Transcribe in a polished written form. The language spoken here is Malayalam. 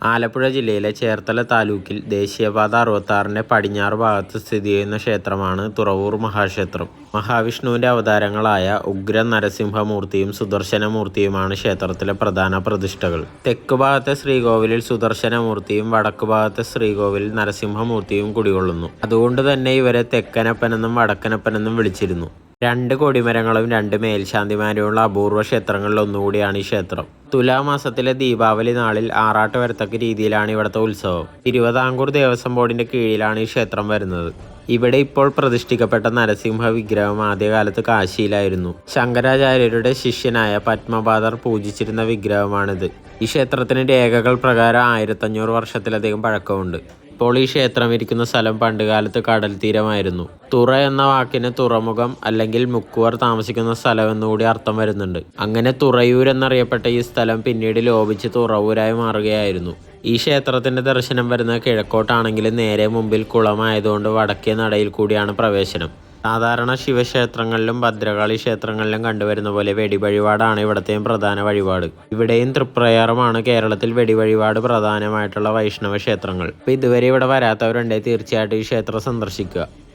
ആലപ്പുഴ ജില്ലയിലെ ചേർത്തല താലൂക്കിൽ ദേശീയപാത 66-ന്റെ പടിഞ്ഞാറ് ഭാഗത്ത് സ്ഥിതി ചെയ്യുന്ന ക്ഷേത്രമാണ് തുറവൂർ മഹാക്ഷേത്രം. മഹാവിഷ്ണുവിന്റെ അവതാരങ്ങളായ ഉഗ്രൻ നരസിംഹമൂർത്തിയും സുദർശനമൂർത്തിയുമാണ് ക്ഷേത്രത്തിലെ പ്രധാന പ്രതിഷ്ഠകൾ. തെക്ക് ഭാഗത്തെ ശ്രീകോവിലിൽ സുദർശനമൂർത്തിയും വടക്ക് ഭാഗത്തെ ശ്രീകോവിലിൽ നരസിംഹമൂർത്തിയും കുടികൊള്ളുന്നു. അതുകൊണ്ട് തന്നെ ഇവരെ തെക്കനപ്പനെന്നും വടക്കനപ്പനെന്നും വിളിച്ചിരുന്നു. 2 കൊടിമരങ്ങളും 2 മേൽശാന്തിമാരുമുള്ള അപൂർവ ക്ഷേത്രങ്ങളിൽ ഒന്നുകൂടിയാണ് ഈ ക്ഷേത്രം. തുലാമാസത്തിലെ ദീപാവലി നാളിൽ ആറാട്ട് വരത്തക്ക രീതിയിലാണ് ഇവിടുത്തെ ഉത്സവം. തിരുവിതാംകൂർ ദേവസ്വം ബോർഡിന്റെ കീഴിലാണ് ഈ ക്ഷേത്രം വരുന്നത്. ഇവിടെ ഇപ്പോൾ പ്രതിഷ്ഠിക്കപ്പെട്ട നരസിംഹ വിഗ്രഹം ആദ്യകാലത്ത് കാശിയിലായിരുന്നു. ശങ്കരാചാര്യരുടെ ശിഷ്യനായ പത്മപാദർ പൂജിച്ചിരുന്ന വിഗ്രഹമാണിത്. ഈ ക്ഷേത്രത്തിന് രേഖകൾ പ്രകാരം 1500 വർഷത്തിലധികം പഴക്കമുണ്ട്. ഇപ്പോൾ ഈ ക്ഷേത്രം ഇരിക്കുന്ന സ്ഥലം പണ്ടുകാലത്ത് കടൽ തീരമായിരുന്നു. തുറ എന്ന വാക്കിന് തുറമുഖം അല്ലെങ്കിൽ മുക്കുവർ താമസിക്കുന്ന സ്ഥലം എന്നുകൂടി അർത്ഥം വരുന്നുണ്ട്. അങ്ങനെ തുറയൂർ എന്നറിയപ്പെട്ട ഈ സ്ഥലം പിന്നീട് ലോപിച്ച് തുറവൂരായി മാറുകയായിരുന്നു. ഈ ക്ഷേത്രത്തിന്റെ ദർശനം വരുന്നത് കിഴക്കോട്ടാണെങ്കിലും നേരെ മുമ്പിൽ കുളമായതുകൊണ്ട് വടക്കേ നടയിൽ കൂടിയാണ് പ്രവേശനം. സാധാരണ ശിവക്ഷേത്രങ്ങളിലും ഭദ്രകാളി ക്ഷേത്രങ്ങളിലും കണ്ടുവരുന്ന പോലെ വെടിവഴിപാടാണ് ഇവിടത്തെയും പ്രധാന വഴിപാട്. ഇവിടെയും തൃപ്രയാറുമാണ് കേരളത്തിൽ വെടിവഴിപാട് പ്രധാനമായിട്ടുള്ള വൈഷ്ണവ ക്ഷേത്രങ്ങൾ. ഇതുവരെ ഇവിടെ വരാത്തവരുണ്ടെങ്കിൽ തീർച്ചയായിട്ടും ഈ ക്ഷേത്രം സന്ദർശിക്കുക.